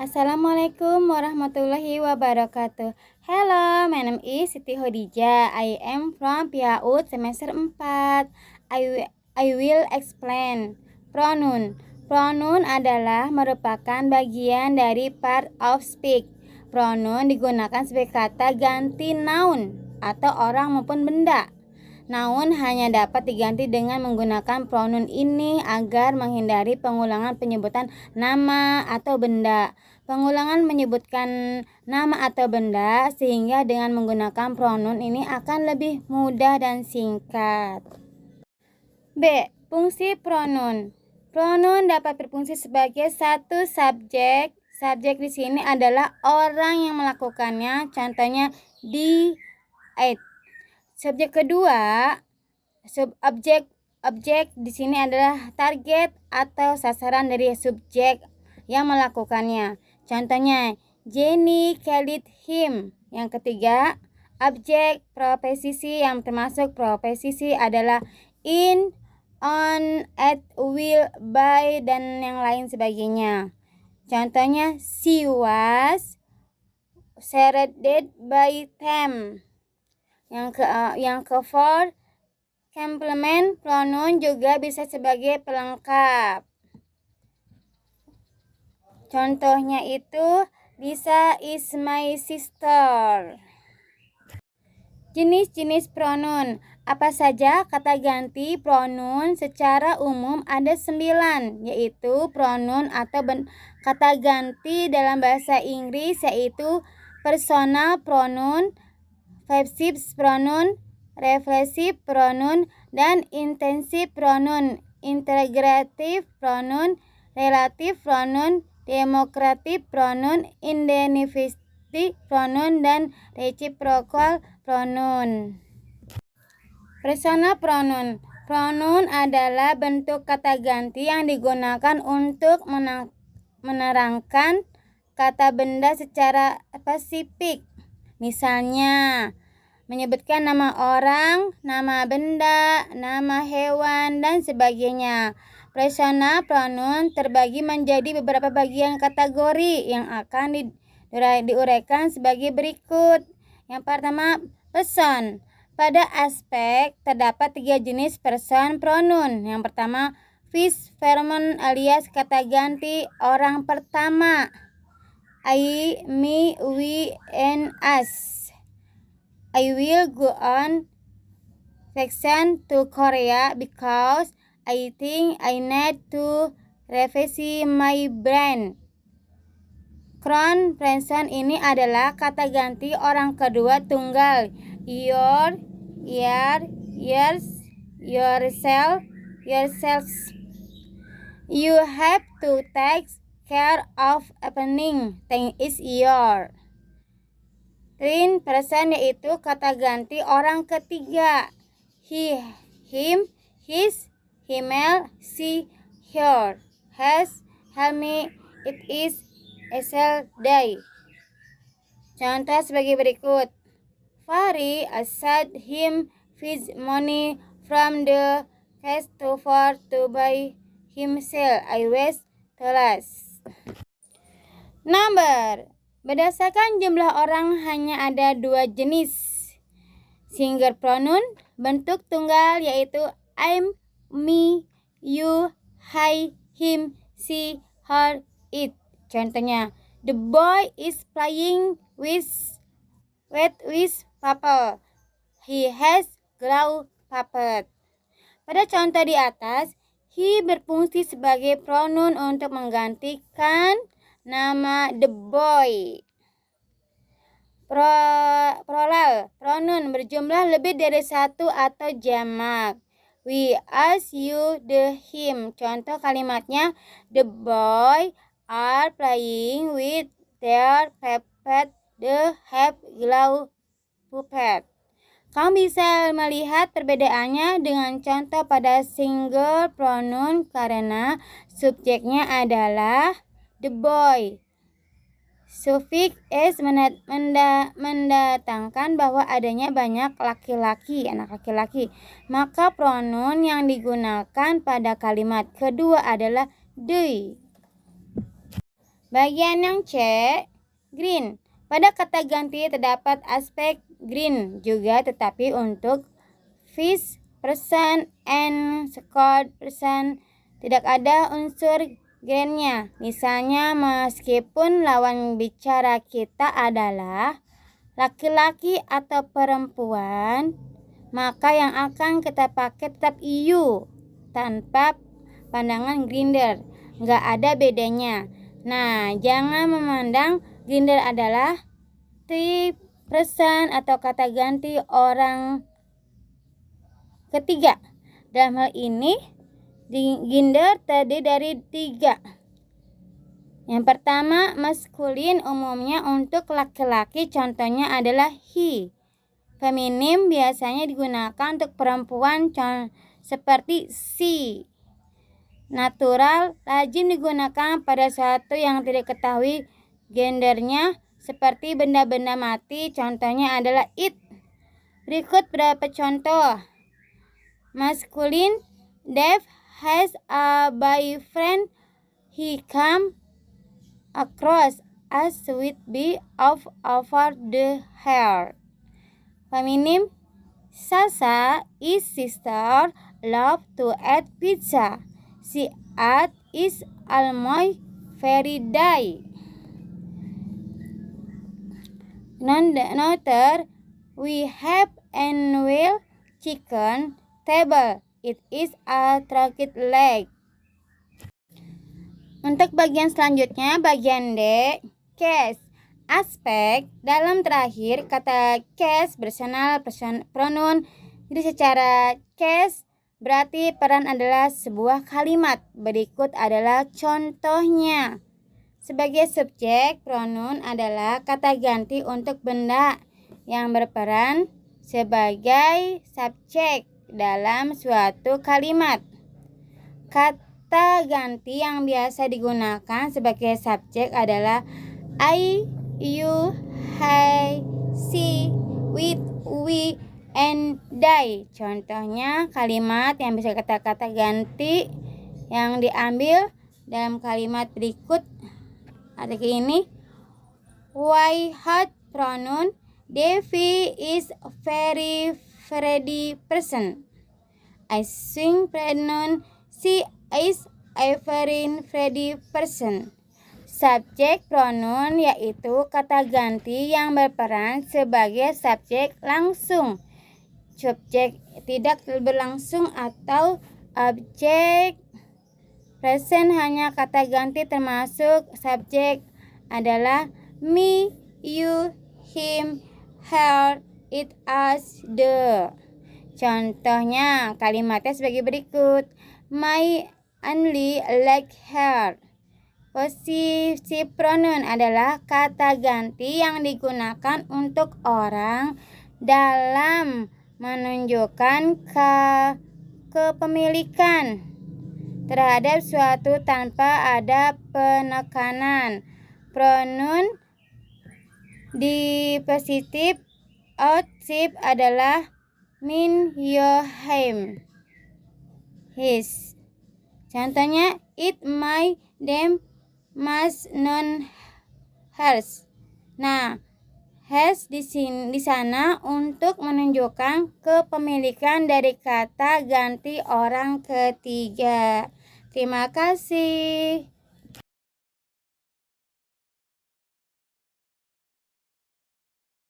Assalamualaikum warahmatullahi wabarakatuh. Hello, my name is Siti Hodijah. I am from PAUD semester 4. I will explain. Pronoun. Pronoun adalah merupakan bagian dari part of speech. Pronoun digunakan sebagai kata ganti noun atau orang maupun benda. Noun hanya dapat diganti dengan menggunakan pronoun ini agar menghindari pengulangan penyebutan nama atau benda. Pengulangan menyebutkan nama atau benda sehingga dengan menggunakan pronoun ini akan lebih mudah dan singkat. B. Fungsi pronoun. Pronoun dapat berfungsi sebagai satu subjek. Subjek di sini adalah orang yang melakukannya, contohnya di it. Subjek kedua, objek di sini adalah target atau sasaran dari subjek yang melakukannya. Contohnya, Jenny killed him. Yang ketiga, objek proposisi yang termasuk proposisi adalah in, on, at, will, by, dan yang lain sebagainya. Contohnya, she was surrounded by them. Yang ke-4, complement pronoun juga bisa sebagai pelengkap. Contohnya itu Lisa is my sister. Jenis-jenis pronoun. Apa saja kata ganti pronoun? Secara umum ada 9, yaitu pronoun atau kata ganti dalam bahasa Inggris, yaitu personal pronoun, possessive pronoun, reflexive pronoun, dan intensive pronoun, integrative pronoun, relative pronoun, democratic pronoun, indefinitive pronoun, dan reciprocal pronoun. Personal pronoun. Pronoun adalah bentuk kata ganti yang digunakan untuk menerangkan kata benda secara spesifik. Misalnya, menyebutkan nama orang, nama benda, nama hewan, dan sebagainya. Personal pronoun terbagi menjadi beberapa bagian kategori yang akan diuraikan sebagai berikut. Yang pertama, person. Pada aspek terdapat 3 jenis person pronoun. Yang pertama, first pronoun alias kata ganti orang pertama. I, me, we, and us. I will go on vacation to Korea because I think I need to refresh my brain. Crown person ini adalah kata ganti orang kedua tunggal. Your, yours, yourself, yourselves. You have to take care of everything. Thing is your. Third person yaitu kata ganti orang ketiga. He, him, his, himel, she, her, has, me, it is, day. Contoh sebagai berikut. Fahri asked him his money from the cash store to buy himself. I was class. Number. Berdasarkan jumlah orang hanya ada 2 jenis. Singular pronoun bentuk tunggal yaitu I'm, me, you, he, him, she, her, it. Contohnya, the boy is playing with paper. He has glue paper. Pada contoh di atas, he berfungsi sebagai pronoun untuk menggantikan nama the boy. Plural pronoun berjumlah lebih dari 1 atau jamak. We, us, you, the, him. Contoh kalimatnya, the boy are playing with their puppet. The have glue puppet. Kamu bisa melihat perbedaannya dengan contoh pada single pronoun karena subjeknya adalah the boy. Sufiks s mendatangkan bahwa adanya banyak laki-laki, anak laki-laki. Maka pronoun yang digunakan pada kalimat kedua adalah they. Bagian yang C, green. Pada kata ganti terdapat aspek green juga, tetapi untuk fish person and scored person tidak ada unsur greennya. Misalnya, meskipun lawan bicara kita adalah laki-laki atau perempuan, maka yang akan kita pakai tetap you tanpa pandangan gender. Nggak ada bedanya. Nah, jangan memandang gender adalah three person atau kata ganti orang ketiga. Dalam hal ini, gender terdiri dari 3. Yang pertama, maskulin umumnya untuk laki-laki, contohnya adalah he. Feminim biasanya digunakan untuk perempuan, seperti she. Natural lazim digunakan pada sesuatu yang tidak ketahui gendernya, seperti benda-benda mati, contohnya adalah it. Berikut beberapa contoh. Masculine, Dave has a boyfriend. He come across as sweet bee of over the hair. Feminim, Sasha is sister love to eat pizza. She ate is almost very day. Another, we have annual chicken table. It is a turkey leg. Untuk bagian selanjutnya, bagian D, case. Aspek dalam terakhir kata case personal pronoun. Jadi secara case berarti peran adalah sebuah kalimat. Berikut adalah contohnya. Sebagai subjek, pronoun adalah kata ganti untuk benda yang berperan sebagai subjek dalam suatu kalimat. Kata ganti yang biasa digunakan sebagai subjek adalah I, you, he, she, with, we, and they. Contohnya kalimat yang bisa kata-kata ganti yang diambil dalam kalimat berikut artikel ini. Why hot pronoun. Devi is a very friendly person. I sing pronoun. She is a very friendly person. Subjek pronoun yaitu kata ganti yang berperan sebagai subjek langsung, subjek tidak berlangsung atau objek. Present hanya kata ganti termasuk subjek adalah me, you, him, her, it, us, the. Contohnya kalimatnya sebagai berikut. My only like her. Possessive pronoun adalah kata ganti yang digunakan untuk orang dalam menunjukkan kepemilikan terhadap suatu tanpa ada penekanan. Pronoun di positive outside adalah min, your, him, his. Contohnya it, my, them, must, non, hers. Nah, has di sana untuk menunjukkan kepemilikan dari kata ganti orang ketiga. Terima kasih.